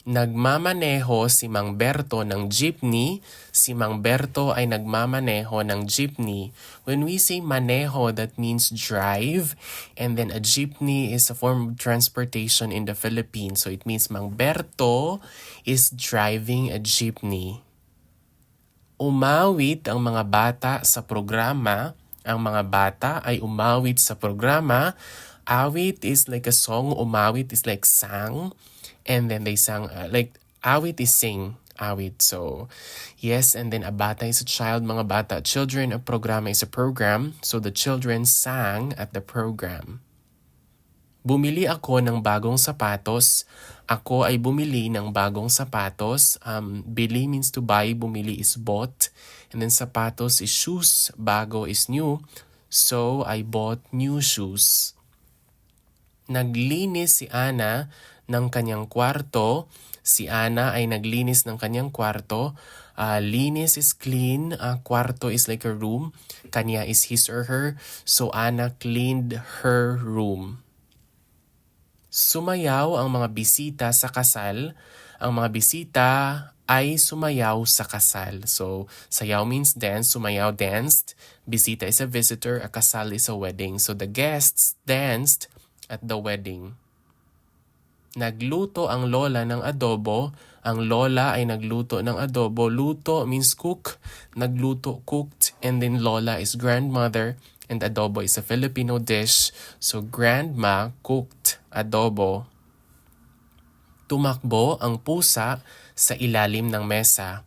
Nagmamaneho si Mang Berto ng jeepney. Si Mang Berto ay nagmamaneho ng jeepney. When we say maneho, that means drive. And then a jeepney is a form of transportation in the Philippines. So it means Mang Berto is driving a jeepney. Umawit ang mga bata sa programa. Ang mga bata ay umawit sa programa. Awit is like a song. Umawit is like sang. And then they sang, awit is sing, awit. So, yes, and then a bata is a child, mga bata, children, a programa is a program. So, the children sang at the program. Bumili ako ng bagong sapatos. Ako ay bumili ng bagong sapatos. Bili means to buy, bumili is bought. And then sapatos is shoes, bago is new. So, I bought new shoes. Naglinis si Ana ng kanyang kwarto. Si Ana ay naglinis ng kanyang kwarto. Linis is clean. Kwarto is like a room. Kanya is his or her. So Ana cleaned her room. Sumayaw ang mga bisita sa kasal. Ang mga bisita ay sumayaw sa kasal. So, sayaw means dance. Sumayaw, danced. Bisita is a visitor. A kasal is a wedding. So, the guests danced at the wedding. Nagluto ang lola ng adobo. Ang lola ay nagluto ng adobo. Luto means cook. Nagluto, cooked. And then lola is grandmother. And adobo is a Filipino dish. So grandma cooked adobo. Tumakbo ang pusa sa ilalim ng mesa.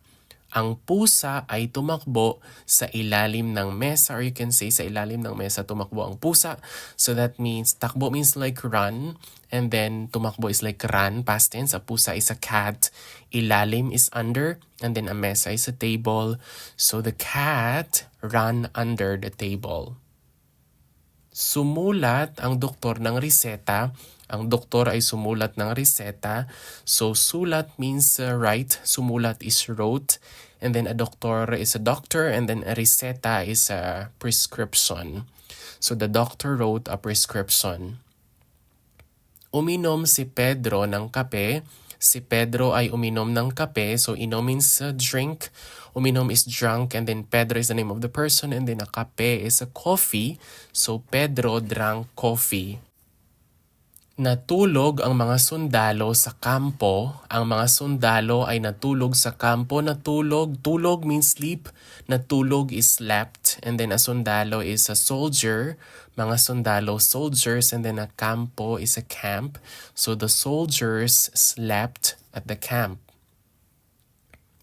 Ang pusa ay tumakbo sa ilalim ng mesa, or you can say sa ilalim ng mesa tumakbo ang pusa. So that means, takbo means like run, and then tumakbo is like run, past tense. A pusa is a cat, ilalim is under, and then a mesa is a table. So the cat ran under the table. Sumulat ang doktor ng reseta. Ang doktor ay sumulat ng reseta. So, sulat means write. Sumulat is wrote. And then a doctor is a doctor. And then a reseta is a prescription. So, the doctor wrote a prescription. Uminom si Pedro ng kape. Si Pedro ay uminom ng kape. So, inom means drink. Uminom is drunk. And then Pedro is the name of the person. And then a kape is a coffee. So, Pedro drank coffee. Natulog ang mga sundalo sa kampo. Ang mga sundalo ay natulog sa kampo. Natulog, tulog means sleep. Natulog is slept. And then a sundalo is a soldier. Mga sundalo, soldiers. And then a kampo is a camp. So the soldiers slept at the camp.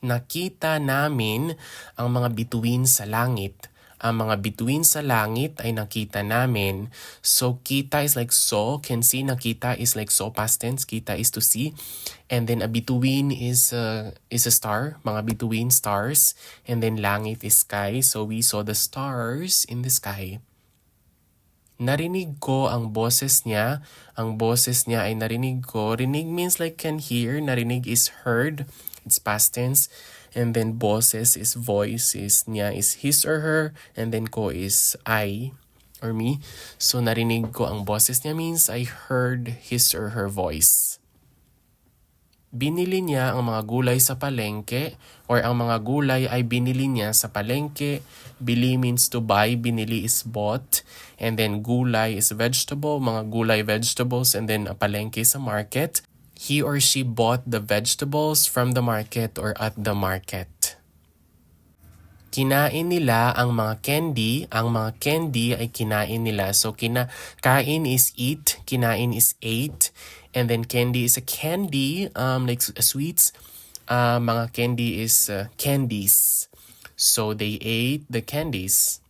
Nakita namin ang mga bituin sa langit. Ang mga bituin sa langit ay nakita namin. So, kita is like saw. Can see, nakita is like saw, past tense. Kita is to see. And then, a bituin is a star. Mga bituin, stars. And then, langit is sky. So, we saw the stars in the sky. Narinig ko ang boses niya. Ang boses niya ay narinig ko. Rinig means like can hear. Narinig is heard. It's past tense. And then boses is voice, is niya is his or her, and then ko is I or me. So narinig ko ang boses niya means I heard his or her voice. Binili niya ang mga gulay sa palengke, or ang mga gulay ay binili niya sa palengke. Bili means to buy, binili is bought, and then gulay is vegetable, mga gulay vegetables, and then a palengke is a market. He or she bought the vegetables from the market or at the market. Kinain nila ang mga candy. Ang mga candy ay kinain nila. So, kain is eat. Kinain is ate. And then candy is a candy, like sweets. Mga candy is candies. So, they ate the candies.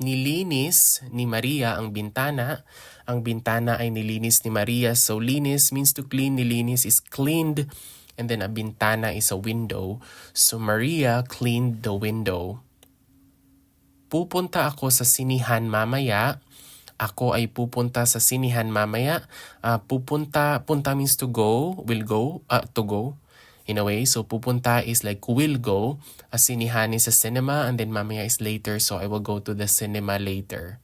Nilinis ni Maria ang bintana. Ang bintana ay nilinis ni Maria. So, linis means to clean. Nilinis is cleaned. And then, a bintana is a window. So, Maria cleaned the window. Pupunta ako sa sinihan mamaya. Ako ay pupunta sa sinihan mamaya. Punta means to go. Will go. To go. In a way. So, pupunta is like will go. A sinihan is a cinema. And then, mamaya is later. So, I will go to the cinema later.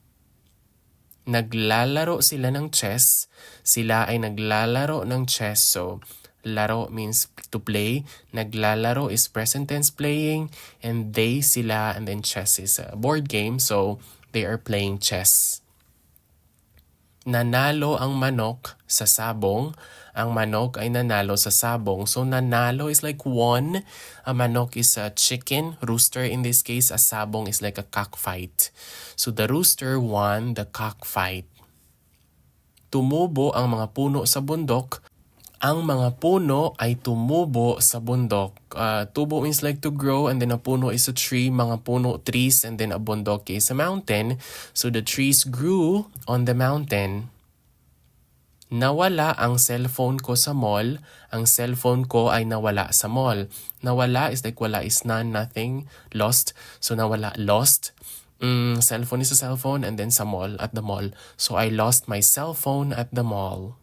Naglalaro sila ng chess. Sila ay naglalaro ng chess. So, Laro means to play. Naglalaro is present tense playing. And they, sila, and then chess is a board game. So they are playing chess. Nanalo ang manok sa sabong. Ang manok ay nanalo sa sabong. So nanalo is like won. A manok is a chicken. Rooster in this case. A sabong is like a cockfight. So the rooster won the cockfight. Tumubo ang mga puno sa bundok. Ang mga puno ay tumubo sa bundok. Tubo means like to grow, and then a puno is a tree. Mga puno, trees, and then a bundok is a mountain. So the trees grew on the mountain. Nawala ang cellphone ko sa mall. Ang cellphone ko ay nawala sa mall. Nawala is like wala is none, nothing, lost. So nawala, lost. Cellphone is a cellphone, and then sa mall, at the mall. So I lost my cell phone at the mall.